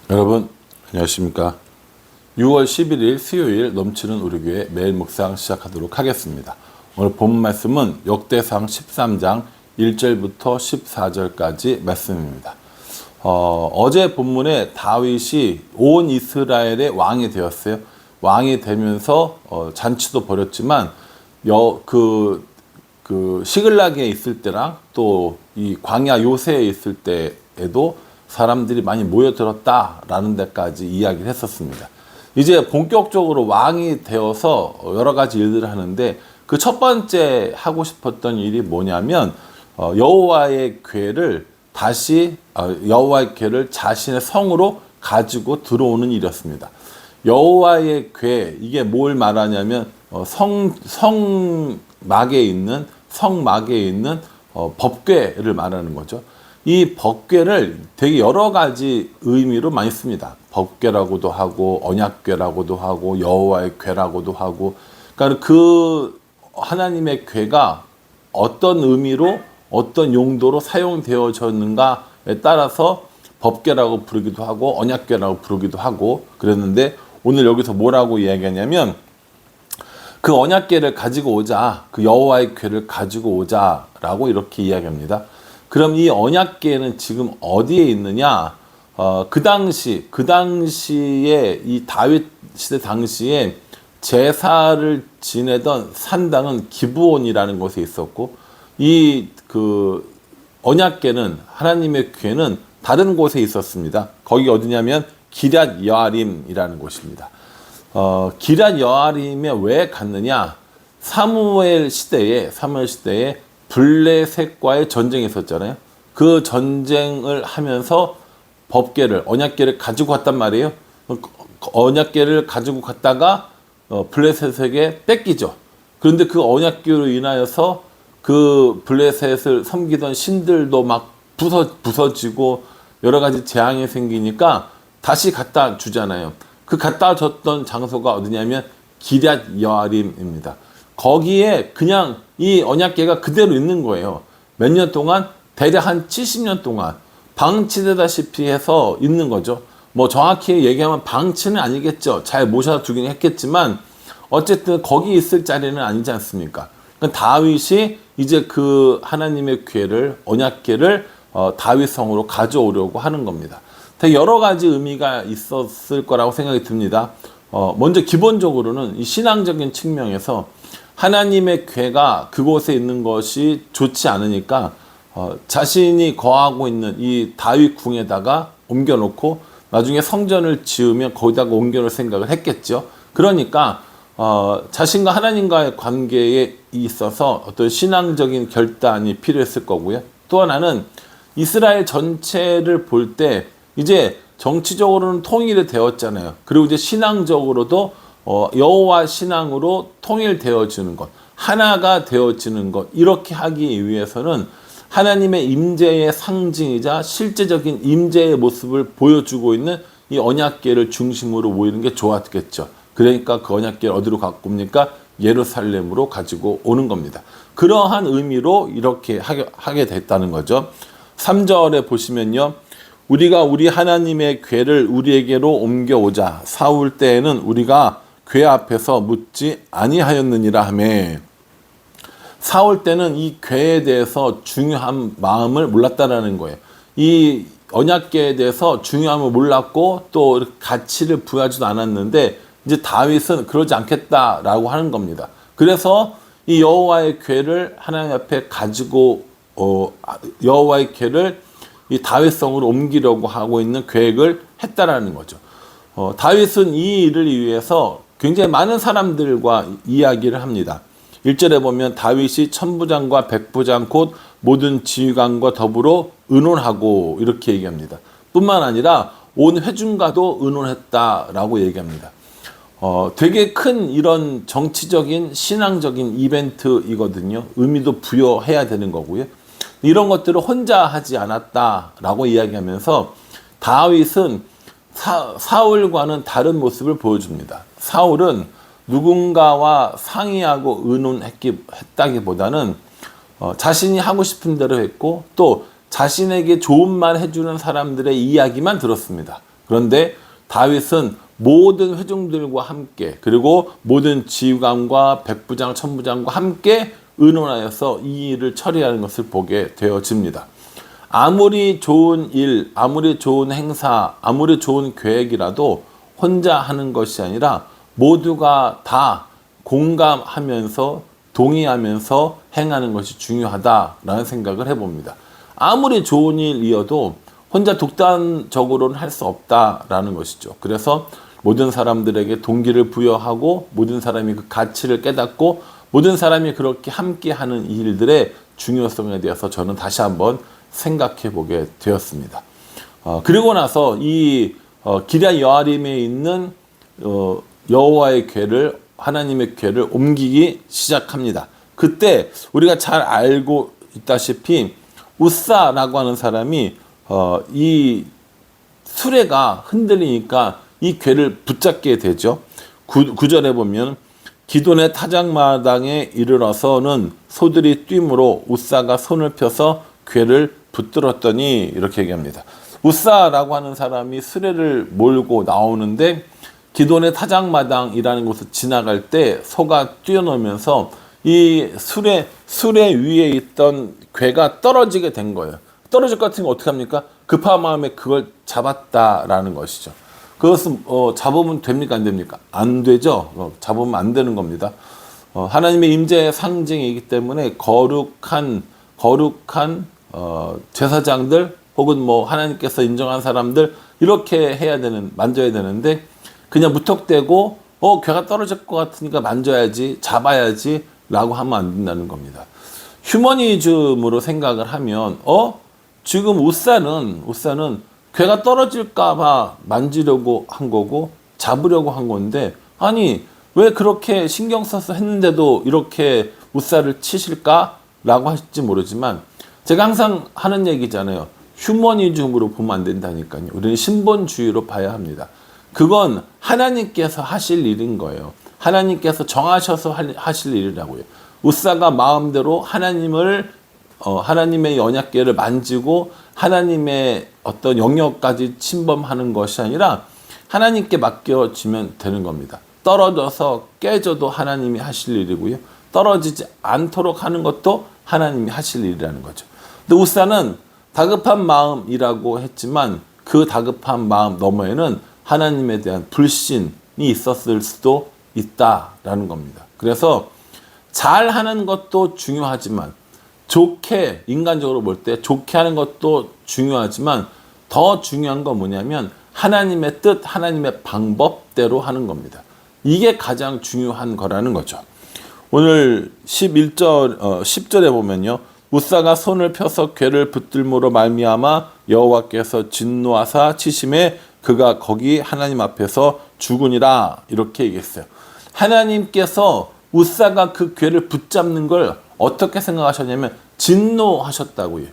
여러분 안녕하십니까. 6월 11일 수요일 넘치는 우리 교회 매일 묵상 시작하도록 하겠습니다. 오늘 본 말씀은 역대상 13장 1절부터 14절까지 말씀입니다. 어제 본문에 다윗이 온 이스라엘의 왕이 되었어요. 왕이 되면서 잔치도 벌였지만 시글락에 있을 때랑 또 이 광야 요새에 있을 때에도 사람들이 많이 모여들었다라는 데까지 이야기를 했었습니다. 이제 본격적으로 왕이 되어서 여러 가지 일들을 하는데 그 첫 번째 하고 싶었던 일이 뭐냐면 여호와의 궤를 여호와의 궤를 자신의 성으로 가지고 들어오는 일이었습니다. 여호와의 궤, 이게 뭘 말하냐면 성막에 있는 법궤를 말하는 거죠. 이 법궤를 되게 여러 가지 의미로 많이 씁니다. 법궤라고도 하고 언약궤라고도 하고 여호와의 궤라고도 하고, 그러니까 그 하나님의 궤가 어떤 의미로 어떤 용도로 사용되어졌는가에 따라서 법궤라고 부르기도 하고 언약궤라고 부르기도 하고 그랬는데, 오늘 여기서 뭐라고 이야기하냐면 그 언약궤를 가지고 오자, 그 여호와의 궤를 가지고 오자라고 이렇게 이야기합니다. 그럼 이 언약궤는 지금 어디에 있느냐? 그 당시에 이 다윗 시대 당시에 제사를 지내던 산당은 기브온이라는 곳에 있었고, 그 언약궤는, 하나님의 궤는 다른 곳에 있었습니다. 거기 어디냐면 기럇 여아림이라는 곳입니다. 기럇 여아림에 왜 갔느냐? 사무엘 시대에 블레셋과의 전쟁이 있었잖아요. 그 전쟁을 하면서 언약궤를 가지고 갔단 말이에요. 언약궤를 가지고 갔다가 블레셋에게 뺏기죠. 그런데 그 언약궤로 인하여서 그 블레셋을 섬기던 신들도 막 부서지고 여러 가지 재앙이 생기니까 다시 갖다 주잖아요. 그 갖다 줬던 장소가 어디냐면 기럇 여아림입니다. 거기에 그냥 이 언약궤가 그대로 있는 거예요. 몇 년 동안, 대략 한 70년 동안 방치되다시피 해서 있는 거죠. 뭐 정확히 얘기하면 방치는 아니겠죠. 잘 모셔다 두긴 했겠지만 어쨌든 거기 있을 자리는 아니지 않습니까? 그러니까 다윗이 이제 그 하나님의 궤를, 언약궤를 다윗 성으로 가져오려고 하는 겁니다. 되게 여러 가지 의미가 있었을 거라고 생각이 듭니다. 먼저 기본적으로는 이 신앙적인 측면에서 하나님의 궤가 그곳에 있는 것이 좋지 않으니까 자신이 거하고 있는 이 다윗 궁에다가 옮겨놓고 나중에 성전을 지으면 거기다가 옮겨놓을 생각을 했겠죠. 그러니까 자신과 하나님과의 관계에 있어서 어떤 신앙적인 결단이 필요했을 거고요. 또 하나는 이스라엘 전체를 볼 때 이제 정치적으로는 통일이 되었잖아요. 그리고 이제 신앙적으로도 여호와 신앙으로 통일되어지는 것, 하나가 되어지는 것, 이렇게 하기 위해서는 하나님의 임재의 상징이자 실제적인 임재의 모습을 보여주고 있는 이 언약궤를 중심으로 모이는 게 좋았겠죠. 그러니까 그 언약궤를 어디로 갖고 옵니까? 예루살렘으로 가지고 오는 겁니다. 그러한 의미로 이렇게 하게 됐다는 거죠. 3절에 보시면요, 우리가 우리 하나님의 궤를 우리에게로 옮겨오자. 사울 때에는 우리가 궤 앞에서 묻지 아니하였느니라 하매, 사울 때는 이 궤에 대해서 중요한 마음을 몰랐다라는 거예요. 이 언약궤에 대해서 중요함을 몰랐고 또 가치를 부여하지도 않았는데, 이제 다윗은 그러지 않겠다라고 하는 겁니다. 그래서 이 여호와의 궤를 하나님 앞에 가지고 여호와의 궤를 이 다윗성으로 옮기려고 하고 있는 계획을 했다라는 거죠. 다윗은 이 일을 위해서 굉장히 많은 사람들과 이야기를 합니다. 1절에 보면 다윗이 천부장과 백부장 곧 모든 지휘관과 더불어 의논하고 이렇게 얘기합니다. 뿐만 아니라 온 회중과도 의논했다라고 얘기합니다. 되게 큰 이런 정치적인 신앙적인 이벤트이거든요. 의미도 부여해야 되는 거고요. 이런 것들을 혼자 하지 않았다라고 이야기하면서 다윗은 사울과는 다른 모습을 보여줍니다. 사울은 누군가와 상의하고 의논했다기보다는 자신이 하고 싶은 대로 했고 또 자신에게 좋은 말 해주는 사람들의 이야기만 들었습니다. 그런데 다윗은 모든 회중들과 함께 그리고 모든 지휘관과 백부장, 천부장과 함께 의논하여서 이 일을 처리하는 것을 보게 되어집니다. 아무리 좋은 일, 아무리 좋은 행사, 아무리 좋은 계획이라도 혼자 하는 것이 아니라 모두가 다 공감하면서 동의하면서 행하는 것이 중요하다라는 생각을 해봅니다. 아무리 좋은 일이어도 혼자 독단적으로는 할 수 없다라는 것이죠. 그래서 모든 사람들에게 동기를 부여하고 모든 사람이 그 가치를 깨닫고 모든 사람이 그렇게 함께하는 이 일들의 중요성에 대해서 저는 다시 한번 생각해 보게 되었습니다. 그리고 나서 이 기럇 여아림에 있는 여호와의 궤를 하나님의 궤를 옮기기 시작합니다. 그때 우리가 잘 알고 있다시피 우사라고 하는 사람이 이 수레가 흔들리니까 이 궤를 붙잡게 되죠. 9절에 보면 기돈의 타작마당에 이르러서는 소들이 뛰므로 우사가 손을 펴서 궤를 붙들었더니 이렇게 얘기합니다. 우사라고 하는 사람이 수레를 몰고 나오는데 기돈의 타작마당이라는 곳을 지나갈 때 소가 뛰어놀면서 이 수레 위에 있던 궤가 떨어지게 된 거예요. 떨어질 것 같은 거 어떻게 합니까? 급한 마음에 그걸 잡았다라는 것이죠. 그것은 잡으면 됩니까? 안 됩니까? 안 되죠. 잡으면 안 되는 겁니다. 하나님의 임재의 상징이기 때문에 거룩한 제사장들 혹은 뭐 하나님께서 인정한 사람들 이렇게 해야 되는 만져야 되는데 그냥 무턱대고 궤가 떨어질 것 같으니까 만져야지 잡아야지 라고 하면 안 된다는 겁니다. 휴머니즘으로 생각을 하면 지금 우사는 궤가 떨어질까 봐 만지려고 한 거고 잡으려고 한 건데 아니 왜 그렇게 신경 써서 했는데도 이렇게 우사를 치실까? 라고 하실지 모르지만 제가 항상 하는 얘기잖아요. 휴머니즘으로 보면 안 된다니까요. 우리는 신본주의로 봐야 합니다. 그건 하나님께서 하실 일인 거예요. 하나님께서 정하셔서 하실 일이라고요. 우사가 마음대로 하나님의 언약궤를 만지고 하나님의 어떤 영역까지 침범하는 것이 아니라 하나님께 맡겨지면 되는 겁니다. 떨어져서 깨져도 하나님이 하실 일이고요. 떨어지지 않도록 하는 것도 하나님이 하실 일이라는 거죠. 근데 우사는 다급한 마음이라고 했지만 그 다급한 마음 너머에는 하나님에 대한 불신이 있었을 수도 있다라는 겁니다. 그래서 잘하는 것도 중요하지만 좋게 인간적으로 볼 때 좋게 하는 것도 중요하지만 더 중요한 건 뭐냐면 하나님의 뜻, 하나님의 방법대로 하는 겁니다. 이게 가장 중요한 거라는 거죠. 오늘 10절에 보면요. 우사가 손을 펴서 궤를 붙들므로 말미암아 여호와께서 진노하사 치심에 그가 거기 하나님 앞에서 죽으니라 이렇게 얘기했어요. 하나님께서 우사가 그 궤를 붙잡는 걸 어떻게 생각하셨냐면 진노하셨다고요.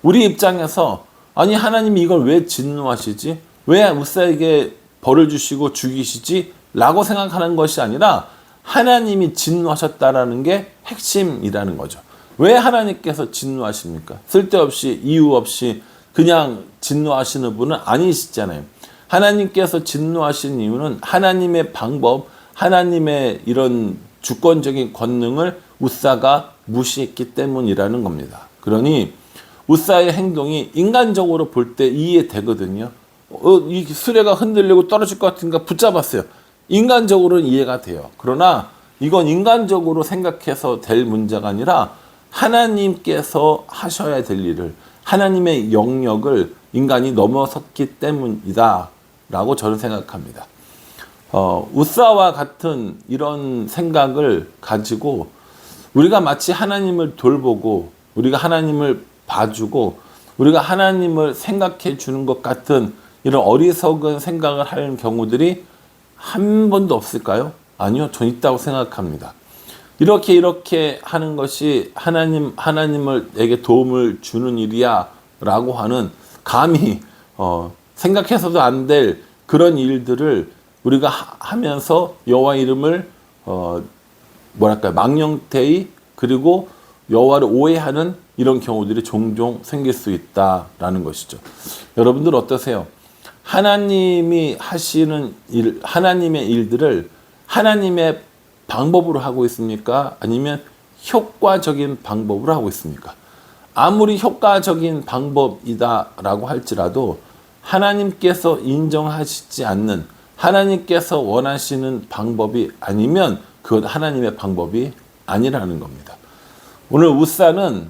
우리 입장에서 아니 하나님이 이걸 왜 진노하시지? 왜 우사에게 벌을 주시고 죽이시지? 라고 생각하는 것이 아니라 하나님이 진노하셨다라는 게 핵심이라는 거죠. 왜 하나님께서 진노하십니까? 쓸데없이 이유 없이 그냥 진노하시는 분은 아니시잖아요. 하나님께서 진노하신 이유는 하나님의 방법, 하나님의 이런 주권적인 권능을 우사가 무시했기 때문이라는 겁니다. 그러니 우사의 행동이 인간적으로 볼 때 이해되거든요. 이 수레가 흔들리고 떨어질 것 같으니까 붙잡았어요. 인간적으로는 이해가 돼요. 그러나 이건 인간적으로 생각해서 될 문제가 아니라 하나님께서 하셔야 될 일을 하나님의 영역을 인간이 넘어섰기 때문이다 라고 저는 생각합니다. 우사와 같은 이런 생각을 가지고 우리가 마치 하나님을 돌보고 우리가 하나님을 봐주고 우리가 하나님을 생각해 주는 것 같은 이런 어리석은 생각을 하는 경우들이 한 번도 없을까요? 아니요, 전 있다고 생각합니다. 이렇게 하는 것이 하나님에게 도움을 주는 일이야 라고 하는 감히 생각해서도 안 될 그런 일들을 우리가 하면서 여호와 이름을 망령되이 그리고 여호와를 오해하는 이런 경우들이 종종 생길 수 있다라는 것이죠. 여러분들 어떠세요? 하나님이 하시는 일, 하나님의 일들을 하나님의 방법으로 하고 있습니까? 아니면 효과적인 방법으로 하고 있습니까? 아무리 효과적인 방법이다라고 할지라도 하나님께서 인정하시지 않는, 하나님께서 원하시는 방법이 아니면 그건 하나님의 방법이 아니라는 겁니다. 오늘 우사는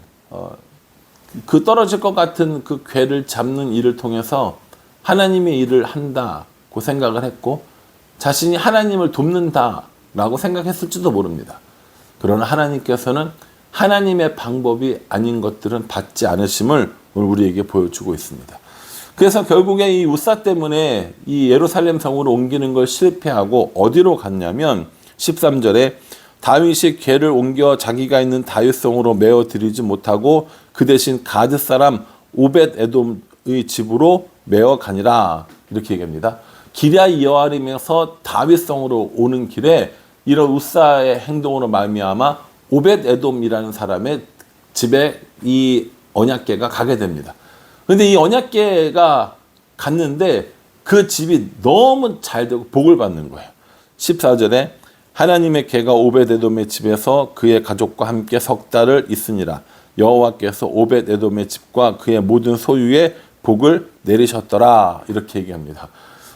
그 떨어질 것 같은 그 궤를 잡는 일을 통해서 하나님의 일을 한다고 생각을 했고, 자신이 하나님을 돕는다라고 생각했을지도 모릅니다. 그러나 하나님께서는 하나님의 방법이 아닌 것들은 받지 않으심을 오늘 우리에게 보여주고 있습니다. 그래서 결국에 이 우사 때문에 이 예루살렘 성으로 옮기는 걸 실패하고 어디로 갔냐면 13절에 다윗이 궤를 옮겨 자기가 있는 다윗성으로 메어 드리지 못하고 그 대신 가드 사람 오벳 에돔의 집으로 메어 가니라, 이렇게 얘기합니다. 기랴 여아림에서 다윗성으로 오는 길에 이런 우사의 행동으로 말미암아 오벳 에돔이라는 사람의 집에 이 언약궤가 가게 됩니다. 근데 이 언약궤가 갔는데 그 집이 너무 잘 되고 복을 받는 거예요. 14절에 하나님의 궤가 오벳 에돔의 집에서 그의 가족과 함께 석 달을 있으니라. 여호와께서 오벳 에돔의 집과 그의 모든 소유에 복을 내리셨더라, 이렇게 얘기합니다.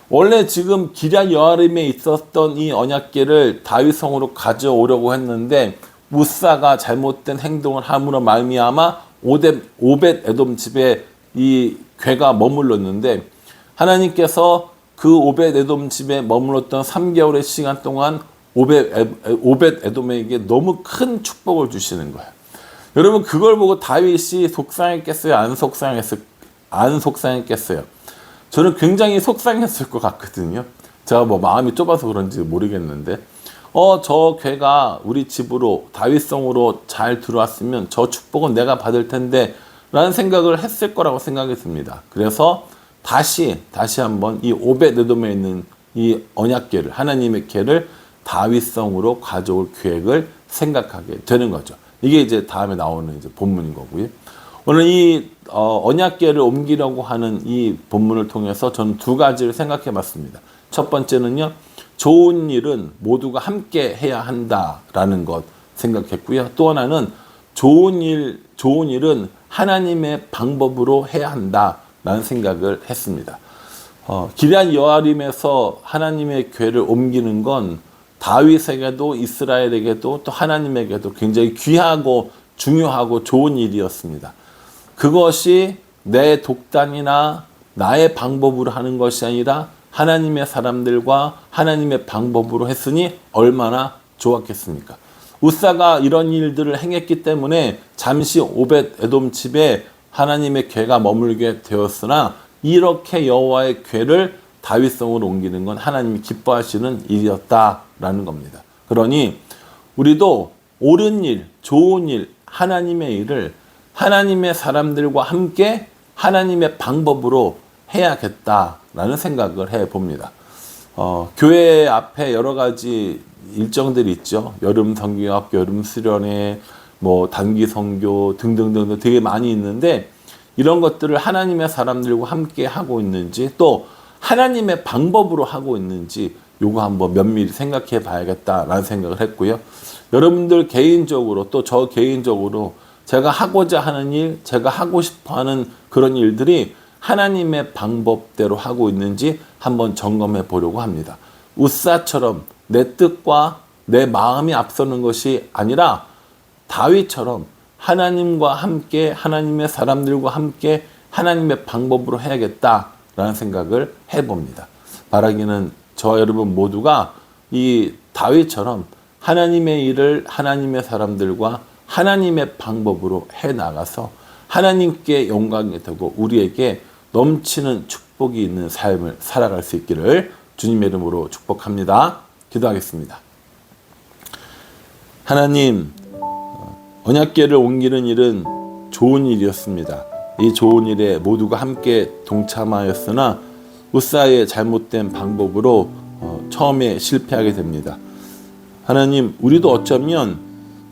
원래 지금 기랴 여아림에 있었던 이 언약궤를 다윗성으로 가져오려고 했는데 우사가 잘못된 행동을 함으로 말미암아 오벳 에돔 집에 이 궤가 머물렀는데, 하나님께서 그 오벳 에돔 집에 머물렀던 3개월의 시간 동안 오벳 에돔에게 너무 큰 축복을 주시는 거예요. 여러분, 그걸 보고 다윗이 속상했겠어요? 안 속상했겠어요? 저는 굉장히 속상했을 것 같거든요. 제가 뭐 마음이 좁아서 그런지 모르겠는데, 저 궤가 우리 집으로 다윗성으로 잘 들어왔으면 저 축복은 내가 받을 텐데 라는 생각을 했을 거라고 생각이 듭니다. 그래서 다시 한번 이 오벳 에돔에 있는 이 언약궤를, 하나님의 궤를 다윗성으로 가져올 계획을 생각하게 되는 거죠. 이게 이제 다음에 나오는 이제 본문인 거고요. 오늘 이 언약궤를 옮기려고 하는 이 본문을 통해서 저는 두 가지를 생각해 봤습니다. 첫 번째는요, 좋은 일은 모두가 함께 해야 한다라는 것 생각했고요. 또 하나는 좋은 일은 하나님의 방법으로 해야 한다라는 생각을 했습니다. 기럇 여아림에서 하나님의 궤를 옮기는 건 다윗에게도 이스라엘에게도 또 하나님에게도 굉장히 귀하고 중요하고 좋은 일이었습니다. 그것이 내 독단이나 나의 방법으로 하는 것이 아니라 하나님의 사람들과 하나님의 방법으로 했으니 얼마나 좋았겠습니까? 우사가 이런 일들을 행했기 때문에 잠시 오벳 에돔 집에 하나님의 궤가 머물게 되었으나, 이렇게 여호와의 궤를 다윗성으로 옮기는 건 하나님이 기뻐하시는 일이었다라는 겁니다. 그러니 우리도 옳은 일, 좋은 일, 하나님의 일을 하나님의 사람들과 함께 하나님의 방법으로 해야겠다라는 생각을 해봅니다. 교회 앞에 여러 가지 일정들이 있죠. 여름 성경학교, 여름 수련회, 뭐 단기 선교 등등등 되게 많이 있는데, 이런 것들을 하나님의 사람들과 함께 하고 있는지, 또 하나님의 방법으로 하고 있는지, 요거 한번 면밀히 생각해 봐야겠다라는 생각을 했고요. 여러분들 개인적으로, 또 저 개인적으로 제가 하고자 하는 일, 제가 하고 싶어 하는 그런 일들이 하나님의 방법대로 하고 있는지 한번 점검해 보려고 합니다. 우사처럼 내 뜻과 내 마음이 앞서는 것이 아니라 다윗처럼 하나님과 함께, 하나님의 사람들과 함께 하나님의 방법으로 해야겠다라는 생각을 해봅니다. 바라기는 저와 여러분 모두가 이 다윗처럼 하나님의 일을 하나님의 사람들과 하나님의 방법으로 해나가서 하나님께 영광이 되고 우리에게 넘치는 축복이 있는 삶을 살아갈 수 있기를 주님의 이름으로 축복합니다. 기도하겠습니다. 하나님, 언약궤를 옮기는 일은 좋은 일이었습니다. 이 좋은 일에 모두가 함께 동참하였으나 우사의 잘못된 방법으로 처음에 실패하게 됩니다. 하나님, 우리도 어쩌면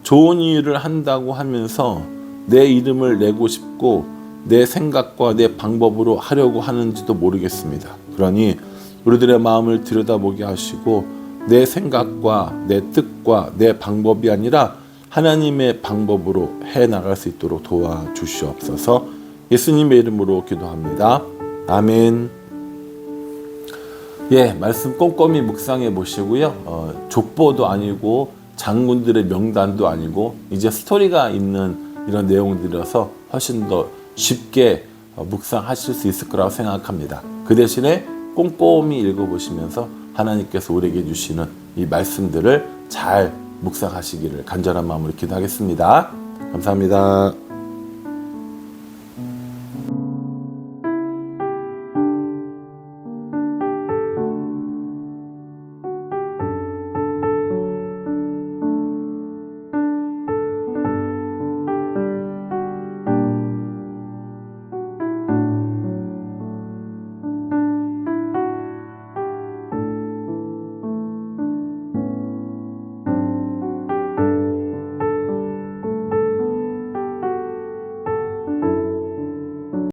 좋은 일을 한다고 하면서 내 이름을 내고 싶고 내 생각과 내 방법으로 하려고 하는지도 모르겠습니다. 그러니 우리들의 마음을 들여다보게 하시고 내 생각과 내 뜻과 내 방법이 아니라 하나님의 방법으로 해나갈 수 있도록 도와주시옵소서. 예수님의 이름으로 기도합니다. 아멘. 예, 말씀 꼼꼼히 묵상해 보시고요. 족보도 아니고 장군들의 명단도 아니고 이제 스토리가 있는 이런 내용들이라서 훨씬 더 쉽게 묵상하실 수 있을 거라고 생각합니다. 그 대신에 꼼꼼히 읽어보시면서 하나님께서 우리에게 주시는 이 말씀들을 잘 묵상하시기를 간절한 마음으로 기도하겠습니다. 감사합니다.